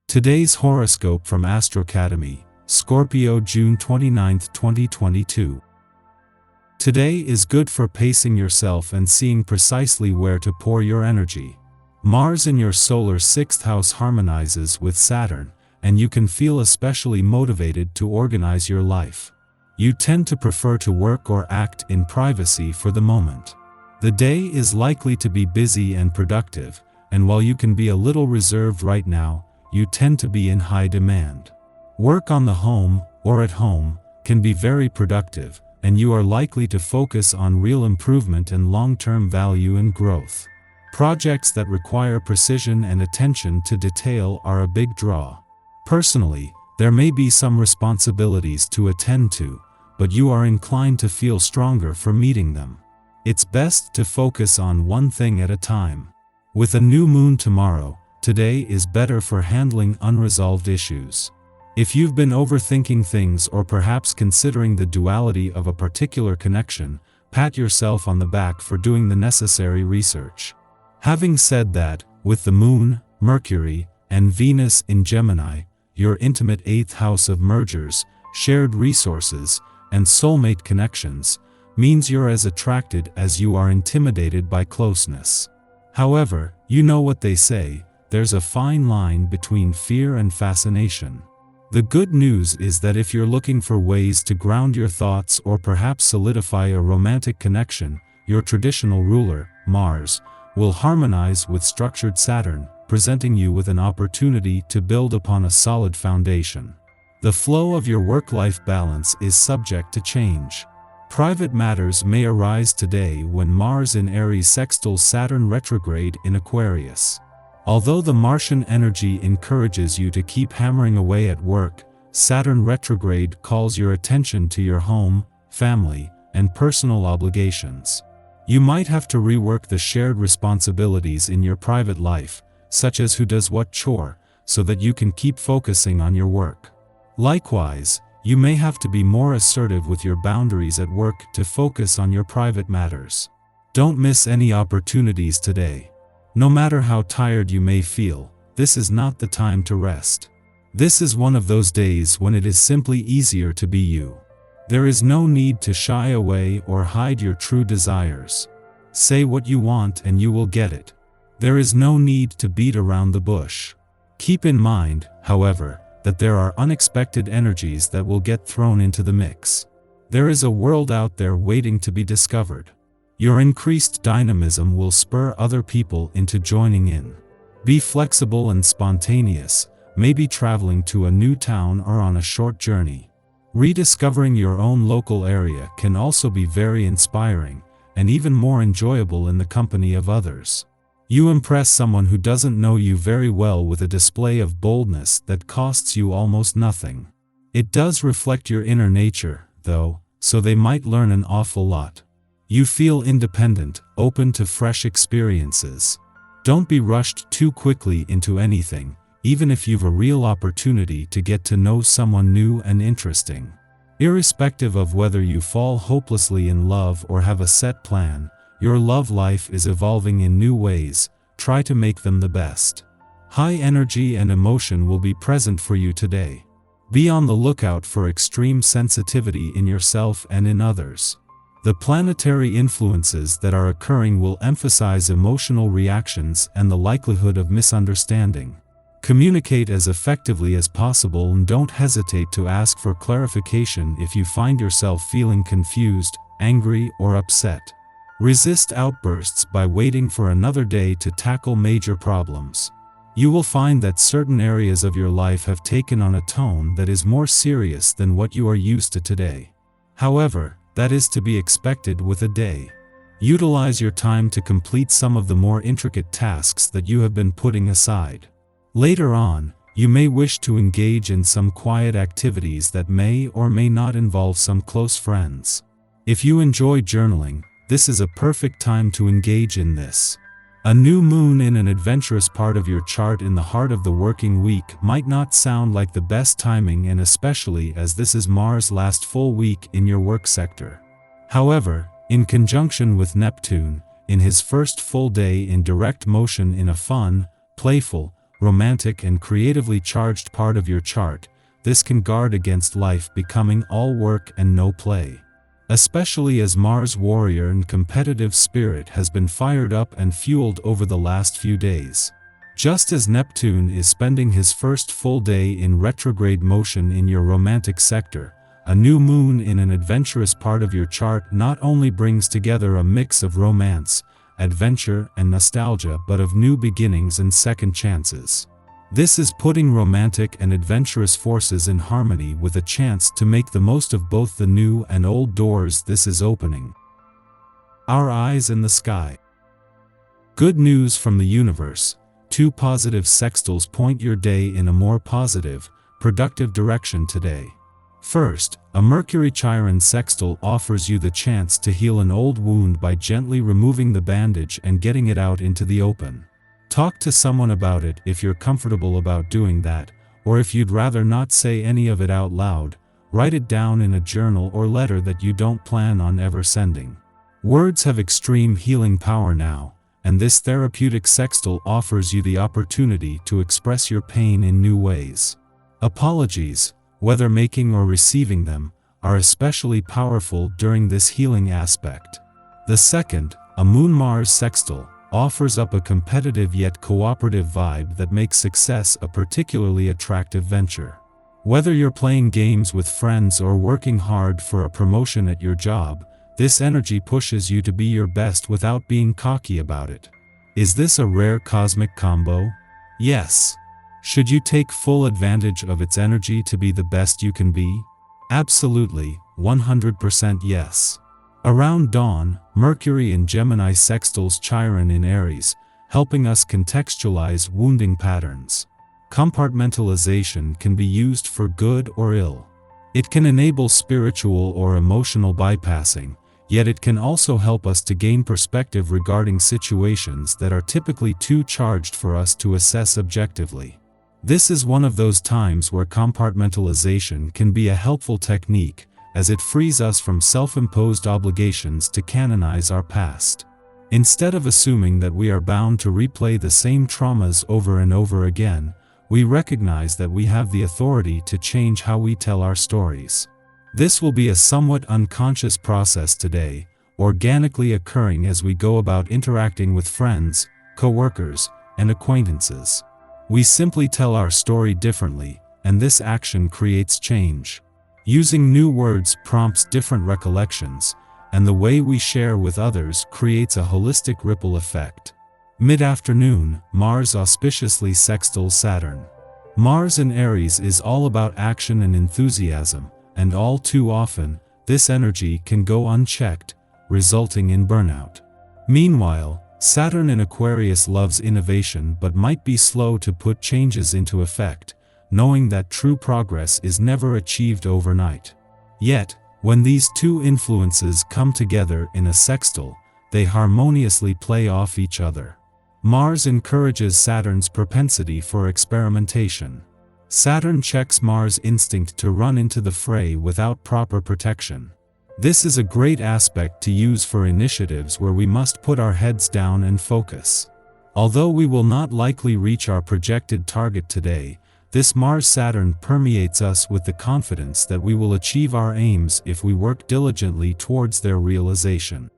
Today's horoscope from Astrocademy, Scorpio June 29, 2022. Today is good for pacing yourself and seeing precisely where to pour your energy. Mars in your solar sixth house harmonizes with Saturn, and you can feel especially motivated to organize your life. You tend to prefer to work or act in privacy for the moment. The day is likely to be busy and productive, and while you can be a little reserved right now, you tend to be in high demand. Work on the home, or at home, can be very productive, and you are likely to focus on real improvement and long-term value and growth. Projects that require precision and attention to detail are a big draw. Personally, there may be some responsibilities to attend to, but you are inclined to feel stronger for meeting them. It's best to focus on one thing at a time. With a new moon tomorrow, today is better for handling unresolved issues. If you've been overthinking things or perhaps considering the duality of a particular connection, pat yourself on the back for doing the necessary research. Having said that, with the Moon, Mercury, and Venus in Gemini, your intimate 8th house of mergers, shared resources, and soulmate connections, means you're as attracted as you are intimidated by closeness. However, you know what they say, there's a fine line between fear and fascination. The good news is that if you're looking for ways to ground your thoughts or perhaps solidify a romantic connection, your traditional ruler, Mars, will harmonize with structured Saturn, presenting you with an opportunity to build upon a solid foundation. The flow of your work-life balance is subject to change. Private matters may arise today when Mars in Aries sextiles Saturn retrograde in Aquarius. Although the Martian energy encourages you to keep hammering away at work, Saturn retrograde calls your attention to your home, family, and personal obligations. You might have to rework the shared responsibilities in your private life, such as who does what chore, so that you can keep focusing on your work. Likewise, you may have to be more assertive with your boundaries at work to focus on your private matters. Don't miss any opportunities today. No matter how tired you may feel, this is not the time to rest. This is one of those days when it is simply easier to be you. There is no need to shy away or hide your true desires. Say what you want and you will get it. There is no need to beat around the bush. Keep in mind, however, that there are unexpected energies that will get thrown into the mix. There is a world out there waiting to be discovered. Your increased dynamism will spur other people into joining in. Be flexible and spontaneous, maybe traveling to a new town or on a short journey. Rediscovering your own local area can also be very inspiring, and even more enjoyable in the company of others. You impress someone who doesn't know you very well with a display of boldness that costs you almost nothing. It does reflect your inner nature, though, so they might learn an awful lot. You feel independent, open to fresh experiences. Don't be rushed too quickly into anything, even if you've a real opportunity to get to know someone new and interesting. Irrespective of whether you fall hopelessly in love or have a set plan, your love life is evolving in new ways. Try to make them the best. High energy and emotion will be present for you today. Be on the lookout for extreme sensitivity in yourself and in others. The planetary influences that are occurring will emphasize emotional reactions and the likelihood of misunderstanding. Communicate as effectively as possible and don't hesitate to ask for clarification if you find yourself feeling confused, angry, or upset. Resist outbursts by waiting for another day to tackle major problems. You will find that certain areas of your life have taken on a tone that is more serious than what you are used to today. However, that is to be expected with a day. Utilize your time to complete some of the more intricate tasks that you have been putting aside. Later on, you may wish to engage in some quiet activities that may or may not involve some close friends. If you enjoy journaling, this is a perfect time to engage in this. A new moon in an adventurous part of your chart in the heart of the working week might not sound like the best timing, and especially as this is Mars' last full week in your work sector. However, in conjunction with Neptune, in his first full day in direct motion in a fun, playful, romantic and creatively charged part of your chart, this can guard against life becoming all work and no play. Especially as Mars' warrior and competitive spirit has been fired up and fueled over the last few days. Just as Neptune is spending his first full day in retrograde motion in your romantic sector, a new moon in an adventurous part of your chart not only brings together a mix of romance, adventure, and nostalgia but of new beginnings and second chances. This is putting romantic and adventurous forces in harmony with a chance to make the most of both the new and old doors this is opening. Our eyes in the sky. Good news from the universe. 2 positive sextiles point your day in a more positive, productive direction today. First, a Mercury-Chiron sextile offers you the chance to heal an old wound by gently removing the bandage and getting it out into the open. Talk to someone about it if you're comfortable about doing that, or if you'd rather not say any of it out loud, write it down in a journal or letter that you don't plan on ever sending. Words have extreme healing power now, and this therapeutic sextile offers you the opportunity to express your pain in new ways. Apologies, whether making or receiving them, are especially powerful during this healing aspect. The second, a Moon-Mars sextile, offers up a competitive yet cooperative vibe that makes success a particularly attractive venture. Whether you're playing games with friends or working hard for a promotion at your job, this energy pushes you to be your best without being cocky about it. Is this a rare cosmic combo? Yes. Should you take full advantage of its energy to be the best you can be? Absolutely, 100% yes. Around dawn, Mercury in Gemini sextiles Chiron in Aries, helping us contextualize wounding patterns. Compartmentalization can be used for good or ill. It can enable spiritual or emotional bypassing, yet it can also help us to gain perspective regarding situations that are typically too charged for us to assess objectively. This is one of those times where compartmentalization can be a helpful technique, as it frees us from self-imposed obligations to canonize our past. Instead of assuming that we are bound to replay the same traumas over and over again, we recognize that we have the authority to change how we tell our stories. This will be a somewhat unconscious process today, organically occurring as we go about interacting with friends, coworkers, and acquaintances. We simply tell our story differently, and this action creates change. Using new words prompts different recollections, and the way we share with others creates a holistic ripple effect. Mid-afternoon, Mars auspiciously sextiles Saturn. Mars in Aries is all about action and enthusiasm, and all too often, this energy can go unchecked, resulting in burnout. Meanwhile, Saturn in Aquarius loves innovation but might be slow to put changes into effect, knowing that true progress is never achieved overnight. Yet, when these two influences come together in a sextile, they harmoniously play off each other. Mars encourages Saturn's propensity for experimentation. Saturn checks Mars' instinct to run into the fray without proper protection. This is a great aspect to use for initiatives where we must put our heads down and focus. Although we will not likely reach our projected target today, this Mars-Saturn permeates us with the confidence that we will achieve our aims if we work diligently towards their realization.